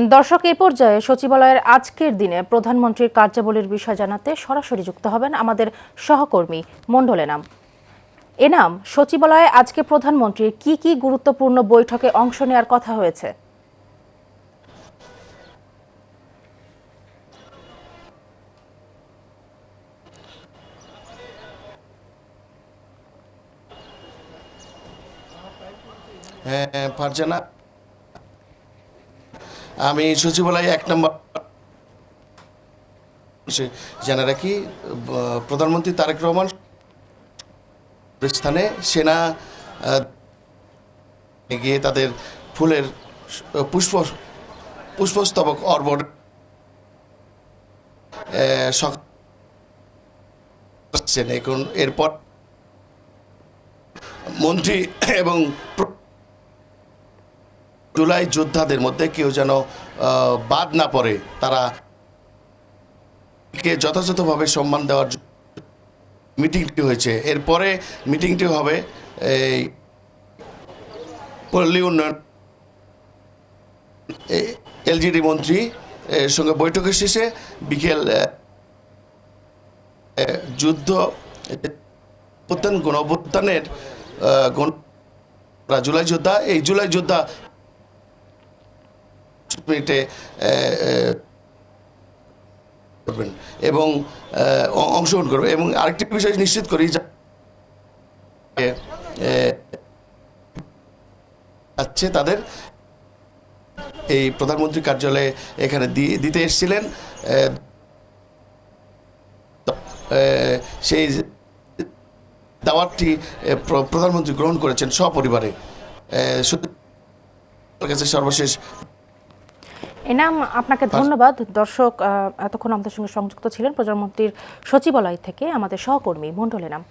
দর্শক, এই পর্যায়ে সচিবালয়ের আজকের দিনে প্রধানমন্ত্রীর কার্যাবলীর বিষয় জানাতে সরাসরি যুক্ত হবেন আমাদের সহকর্মী মণ্ডল এনাম। এনাম, সচিবালয়ে আজকে প্রধানমন্ত্রীর কি কি গুরুত্বপূর্ণ বৈঠকে অংশ নেওয়ার কথা হয়েছে? হ্যাঁ ফারজানা, আমি সচিবালয় 1 নম্বর জানা রাখি, প্রধানমন্ত্রী তারেক রহমান স্থানে সেনা গিয়ে তাদের ফুলের পুষ্পস্তবক অর্পণ এখন এরপর মন্ত্রী এবং জুলাই যোদ্ধাদের মধ্যে কেউ যেন বাদ না পড়ে, তারা যথাযথভাবে সম্মান দেওয়ার মিটিংটি হয়েছে। এরপরে মিটিংটি হবে এই পল্লী উন্নয়ন এলজিডি মন্ত্রী সঙ্গে বৈঠকের শেষে বিকেল যুদ্ধ গণঅভ্যুত্থানের জুলাই যোদ্ধা, এই জুলাই যোদ্ধা মিনিটে করবেন এবং অংশগ্রহণ করবে। এবং আরেকটি বিষয় নিশ্চিত করি, যাচ্ছে তাদের এই প্রধানমন্ত্রী কার্যালয়ে এখানে দিতে এসেছিলেন, সেই দাওয়াতটি প্রধানমন্ত্রী গ্রহণ করেছেন সপরিবারে। সর্বশেষ এনাম, আপনাকে ধন্যবাদ। দর্শক, এতক্ষণ আমাদের সঙ্গে সংযুক্ত ছিলেন প্রধানমন্ত্রীর সচিবালয় থেকে আমাদের সহকর্মী মণ্ডল এনাম।